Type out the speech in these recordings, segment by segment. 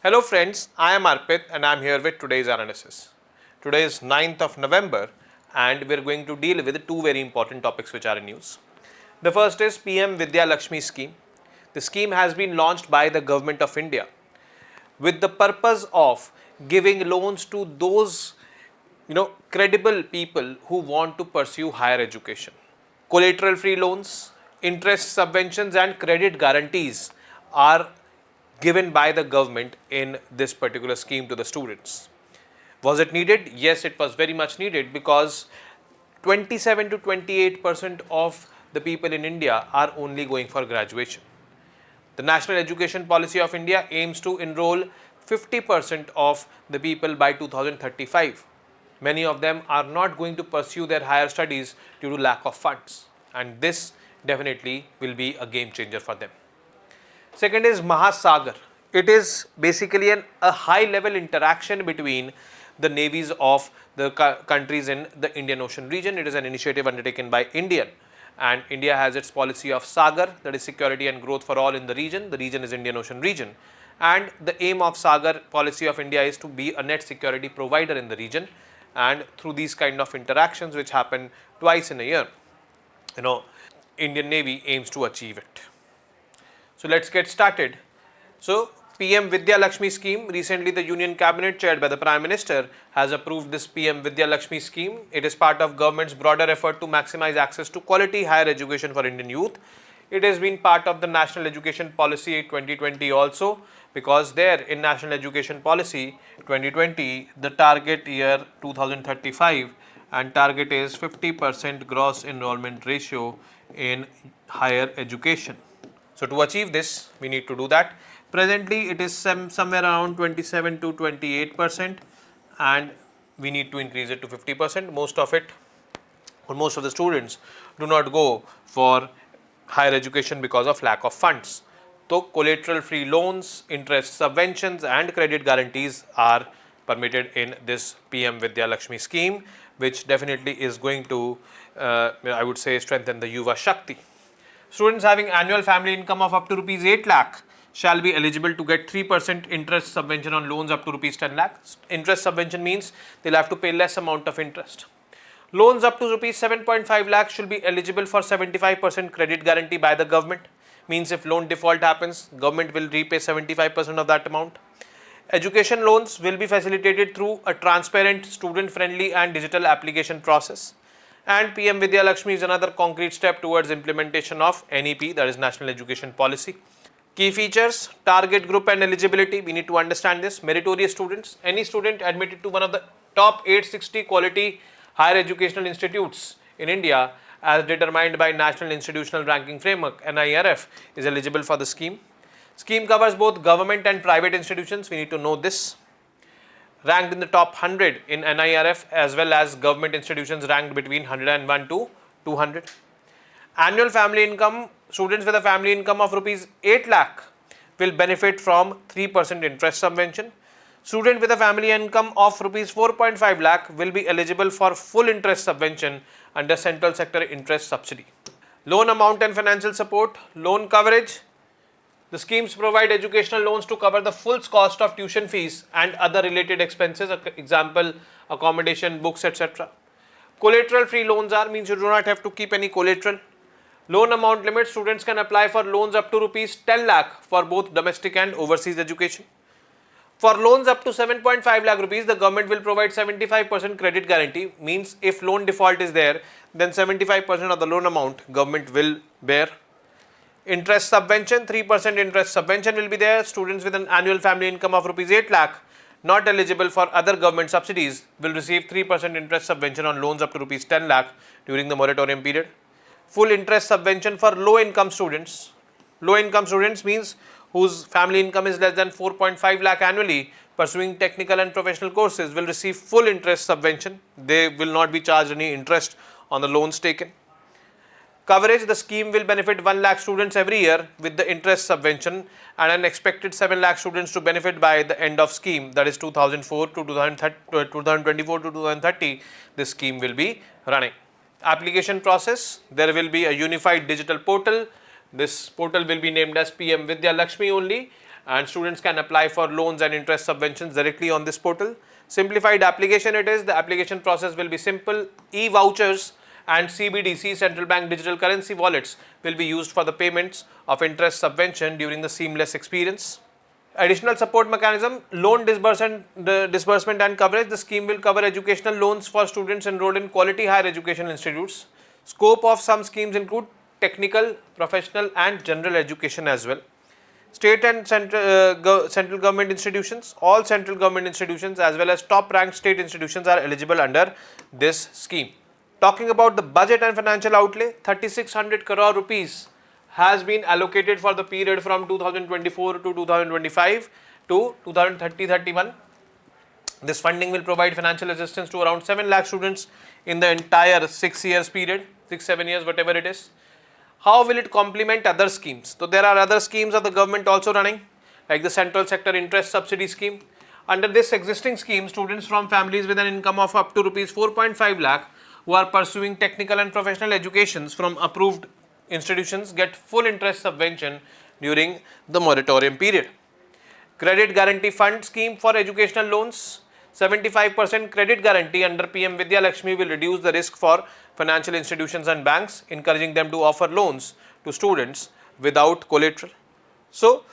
Hello friends, I am Arpit and I am here with today's analysis. Today is 9th of November and we are going to deal with two very important topics which are in news. The first is PM Vidya Laxmi scheme. The scheme has been launched by the government of India with the purpose of giving loans to those credible people who want to pursue higher education. Collateral free loans, interest subventions and credit guarantees are given by the government in this particular scheme to the students. Was it needed? Yes, it was very much needed because 27 to 28% of the people in India are only going for graduation. The National Education Policy of India aims to enroll 50% of the people by 2035. Many of them are not going to pursue their higher studies due to lack of funds, and this definitely will be a game changer for them. Second is Maha Sagar. It is basically a high level interaction between the navies of the countries in the Indian Ocean region. It is an initiative undertaken by India, and India has its policy of Sagar, that is security and growth for all in the region. The region is Indian Ocean region, and the aim of Sagar policy of India is to be a net security provider in the region, and through these kind of interactions which happen twice in a year, Indian Navy aims to achieve it. So let's get started. So PM Vidya Laxmi scheme, recently the Union Cabinet chaired by the Prime Minister has approved this PM Vidya Laxmi scheme. It is part of government's broader effort to maximize access to quality higher education for Indian youth. It has been part of the National Education Policy 2020 also, because there in National Education Policy 2020 the target year 2035 and target is 50% gross enrollment ratio in higher education. So to achieve this, we need to do that. Presently, it is somewhere around 27 to 28%, and we need to increase it to 50%. Most of it, or most of the students, do not go for higher education because of lack of funds. So collateral-free loans, interest subventions, and credit guarantees are permitted in this PM Vidya Laxmi scheme, which definitely is going to, I would say, strengthen the Yuva Shakti. Students having annual family income of up to rupees 8 lakh shall be eligible to get 3% interest subvention on loans up to rupees 10 lakh. Interest subvention means they'll have to pay less amount of interest. Loans up to rupees 7.5 lakh should be eligible for 75% credit guarantee by the government. Means if loan default happens, government will repay 75% of that amount. Education loans will be facilitated through a transparent, student-friendly and digital application process. And PM Vidya Laxmi is another concrete step towards implementation of NEP, that is National Education Policy. Key features, target group and eligibility. We need to understand this. Meritorious students. Any student admitted to one of the top 860 quality higher educational institutes in India as determined by National Institutional Ranking Framework (NIRF) is eligible for the scheme. Scheme covers both government and private institutions. We need to know this. Ranked in the top 100 in NIRF as well as government institutions ranked between 101 to 200. Annual family income, students with a family income of rupees 8 lakh will benefit from 3% interest subvention. Student with a family income of rupees 4.5 lakh will be eligible for full interest subvention under central sector interest subsidy. Loan amount and financial support, loan coverage. The schemes provide educational loans to cover the full cost of tuition fees and other related expenses, example, accommodation, books, etc. Collateral free loans means you do not have to keep any collateral. Loan amount limit, students can apply for loans up to rupees 10 lakh for both domestic and overseas education. For loans up to 7.5 lakh rupees, the government will provide 75% credit guarantee, means if loan default is there, then 75% of the loan amount government will bear. Interest subvention, 3% interest subvention will be there. Students with an annual family income of rupees 8 lakh not eligible for other government subsidies will receive 3% interest subvention on loans up to rupees 10 lakh during the moratorium period. Full interest subvention for low income students. Low income students means whose family income is less than 4.5 lakh annually pursuing technical and professional courses will receive full interest subvention. They will not be charged any interest on the loans taken. Coverage, the scheme will benefit 1 lakh students every year with the interest subvention and an expected 7 lakh students to benefit by the end of scheme, that is 2024 to 2030, this scheme will be running. Application process, there will be a unified digital portal. This portal will be named as PM Vidya Laxmi only, and students can apply for loans and interest subventions directly on this portal. Simplified application it is. The application process will be simple. E-vouchers and CBDC, central bank digital currency wallets, will be used for the payments of interest subvention during the seamless experience. Additional support mechanism, loan disbursement and coverage. The scheme will cover educational loans for students enrolled in quality higher education institutes. Scope of some schemes include technical, professional and general education as well. State and central government institutions, all central government institutions as well as top ranked state institutions are eligible under this scheme. Talking about the budget and financial outlay, 3600 crore rupees has been allocated for the period from 2024 to 2025 to 2030-31. This funding will provide financial assistance to around 7 lakh students in the entire 6 years period, 6-7 years, whatever it is. How will it complement other schemes? So there are other schemes of the government also running, like the central sector interest subsidy scheme. Under this existing scheme, students from families with an income of up to rupees 4.5 lakh who are pursuing technical and professional educations from approved institutions get full interest subvention during the moratorium period. Credit guarantee fund scheme for educational loans. 75% credit guarantee under PM Vidya Laxmi will reduce the risk for financial institutions and banks, encouraging them to offer loans to students without collateral. So,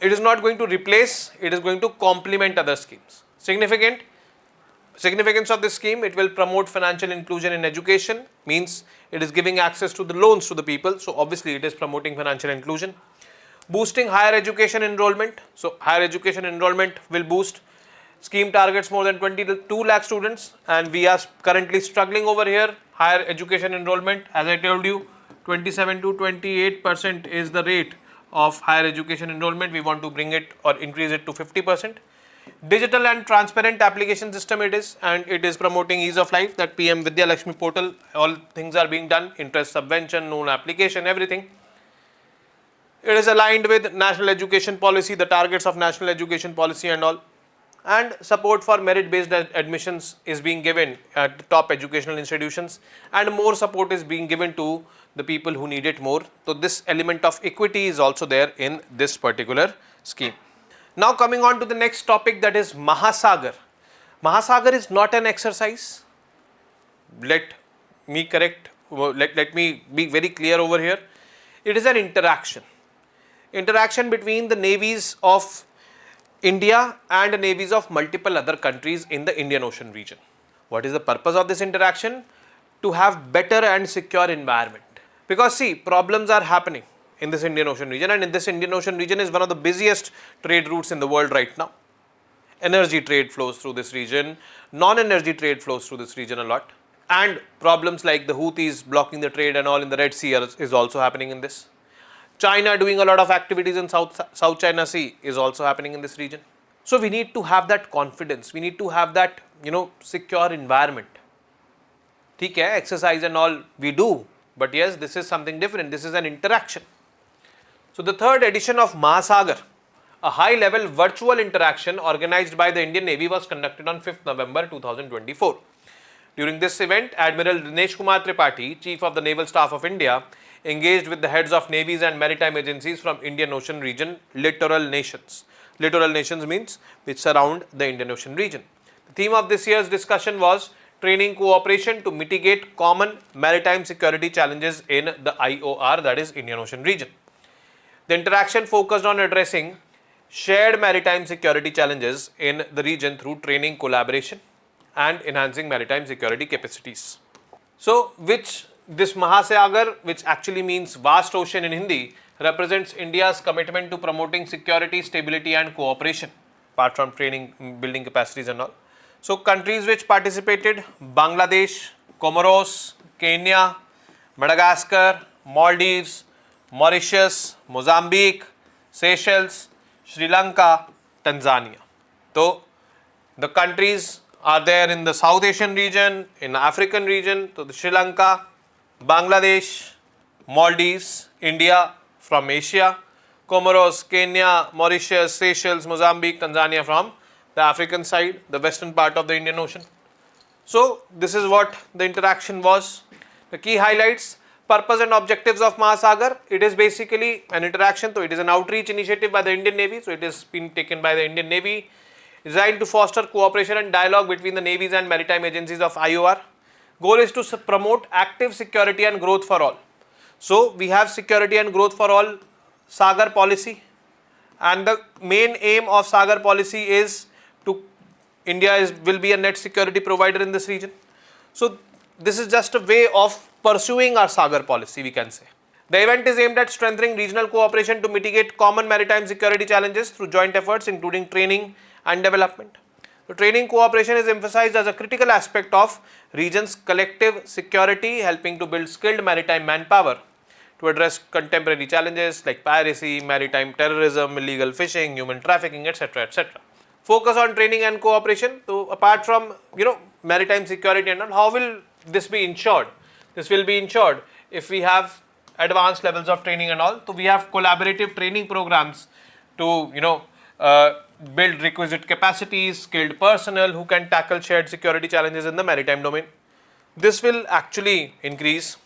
it is not going to replace, it is going to complement other schemes. Significance of this scheme, it will promote financial inclusion in education, means it is giving access to the loans to the people. So, obviously, it is promoting financial inclusion. Boosting higher education enrollment. So, higher education enrollment will boost. Scheme targets more than 22 lakh students and we are currently struggling over here. Higher education enrollment, as I told you, 27 to 28% is the rate of higher education enrollment. We want to bring it or increase it to 50%. Digital and transparent application system it is, and it is promoting ease of life. That PM Vidya Laxmi portal, all things are being done, interest subvention, loan application, everything. It is aligned with national education policy, the targets of national education policy and all. And support for merit based admissions is being given at the top educational institutions, and more support is being given to the people who need it more. So this element of equity is also there in this particular scheme. Now coming on to the next topic, that is Maha Sagar. Maha Sagar is not an exercise. Let me be very clear over here. It is an interaction between the navies of India and navies of multiple other countries in the Indian Ocean region. What is the purpose of this interaction? To have better and secure environment. Because see, problems are happening in this Indian Ocean region, and in this Indian Ocean region is one of the busiest trade routes in the world right now. Energy trade flows through this region, non-energy trade flows through this region a lot, and problems like the Houthis blocking the trade and all in the Red Sea is also happening in this. China doing a lot of activities in South China Sea is also happening in this region. So we need to have that confidence, we need to have that, secure environment. Okay, exercise and all we do, but yes, this is something different, this is an interaction. So the third edition of Maha Sagar, a high-level virtual interaction organized by the Indian Navy, was conducted on 5th November 2024. During this event, Admiral Dinesh Kumar Tripathi, Chief of the Naval Staff of India, engaged with the heads of navies and maritime agencies from Indian Ocean region littoral nations. Littoral nations means which surround the Indian Ocean region. The theme of this year's discussion was training cooperation to mitigate common maritime security challenges in the IOR, that is Indian Ocean region. The interaction focused on addressing shared maritime security challenges in the region through training collaboration and enhancing maritime security capacities. So, this Maha Sagar, which actually means vast ocean in Hindi, represents India's commitment to promoting security, stability and cooperation, apart from training, building capacities and all. So, countries which participated: Bangladesh, Comoros, Kenya, Madagascar, Maldives, Mauritius, Mozambique, Seychelles, Sri Lanka, Tanzania. So, the countries are there in the South Asian region, in the African region, so the Sri Lanka, Bangladesh, Maldives, India from Asia, Comoros, Kenya, Mauritius, Seychelles, Mozambique, Tanzania from the African side, the western part of the Indian Ocean. So, this is what the interaction was. The key highlights: Purpose and objectives of Maha Sagar. It is basically an interaction, so it is an outreach initiative by the Indian Navy, so it is been taken by the Indian Navy, designed to foster cooperation and dialogue between the navies and maritime agencies of IOR. Goal is to promote active security and growth for all. So we have security and growth for all Sagar policy, and the main aim of Sagar policy is to India will be a net security provider in this region. So this is just a way of pursuing our Sagar policy, we can say. The event is aimed at strengthening regional cooperation to mitigate common maritime security challenges through joint efforts including training and development. So training cooperation is emphasized as a critical aspect of region's collective security, helping to build skilled maritime manpower to address contemporary challenges like piracy, maritime terrorism, illegal fishing, human trafficking, etc., etc. Focus on training and cooperation. So apart from maritime security and all, how will this be ensured? This will be ensured if we have advanced levels of training and all. So we have collaborative training programs to build requisite capacities, skilled personnel who can tackle shared security challenges in the maritime domain. This will actually increase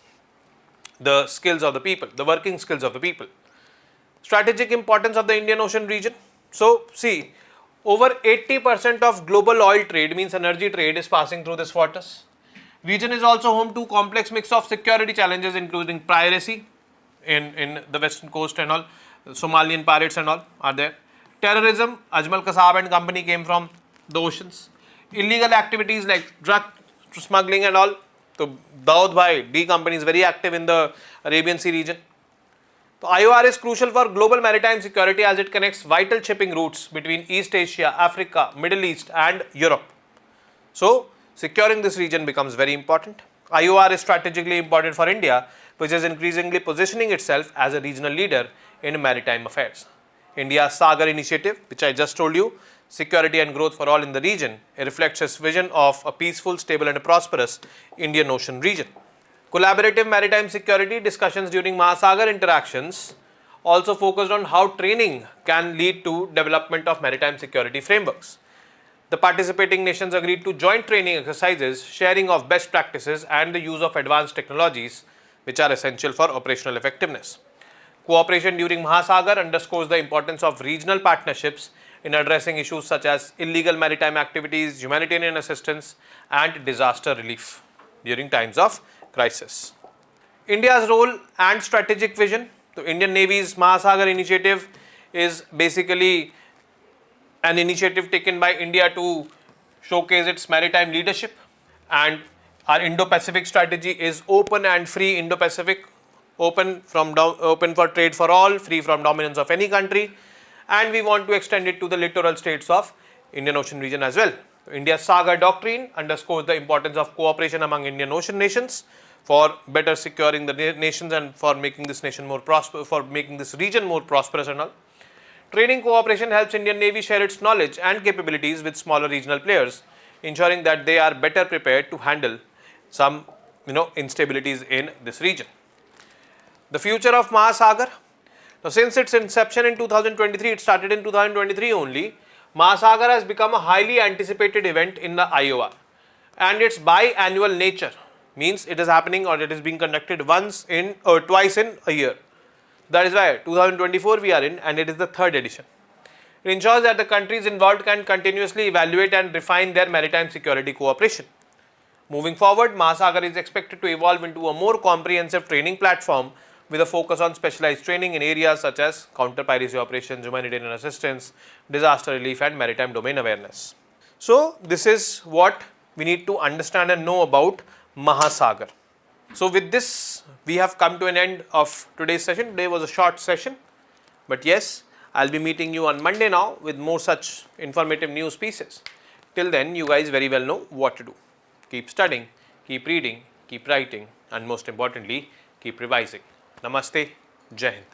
the skills of the people, the working skills of the people. Strategic importance of the Indian Ocean region. So see, over 80% of global oil trade, means energy trade, is passing through this waters. Region is also home to complex mix of security challenges including piracy in the western coast and all, Somalian pirates and all are there. Terrorism, Ajmal Kasab and company came from the oceans. Illegal activities like drug smuggling and all. So Daud Bhai, D company is very active in the Arabian Sea region. So IOR is crucial for global maritime security as it connects vital shipping routes between East Asia, Africa, Middle East and Europe. So securing this region becomes very important. IOR is strategically important for India, which is increasingly positioning itself as a regional leader in maritime affairs. India's Sagar initiative, which I just told you, security and growth for all in the region, it reflects its vision of a peaceful, stable and a prosperous Indian Ocean region. Collaborative maritime security discussions during Maha Sagar interactions also focused on how training can lead to development of maritime security frameworks. The participating nations agreed to joint training exercises, sharing of best practices and the use of advanced technologies which are essential for operational effectiveness. Cooperation during Maha Sagar underscores the importance of regional partnerships in addressing issues such as illegal maritime activities, humanitarian assistance and disaster relief during times of crisis. India's role and strategic vision. The Indian Navy's Maha Sagar initiative is basically an initiative taken by India to showcase its maritime leadership, and our Indo-Pacific strategy is open and free Indo-Pacific, open for trade for all, free from dominance of any country, and we want to extend it to the littoral states of Indian Ocean region as well. India's Sagar doctrine underscores the importance of cooperation among Indian Ocean nations for better securing the nations and for making this nation more prosperous, for making this region more prosperous and all. Training cooperation helps Indian Navy share its knowledge and capabilities with smaller regional players, ensuring that they are better prepared to handle some instabilities in this region. The future of Maha Sagar. Now, since its inception in 2023, it started in 2023 only, Maha Sagar has become a highly anticipated event in the IOR, and its biannual nature means it is happening or it is being conducted twice in a year. That is why 2024 we are in, and it is the third edition. It ensures that the countries involved can continuously evaluate and refine their maritime security cooperation. Moving forward, Maha Sagar is expected to evolve into a more comprehensive training platform with a focus on specialized training in areas such as counter-piracy operations, humanitarian assistance, disaster relief and maritime domain awareness. So, this is what we need to understand and know about Maha Sagar. So, with this, we have come to an end of today's session. Today was a short session, but yes, I'll be meeting you on Monday now with more such informative news pieces. Till then, you guys very well know what to do. Keep studying, keep reading, keep writing, and most importantly, keep revising. Namaste, Jai Hind.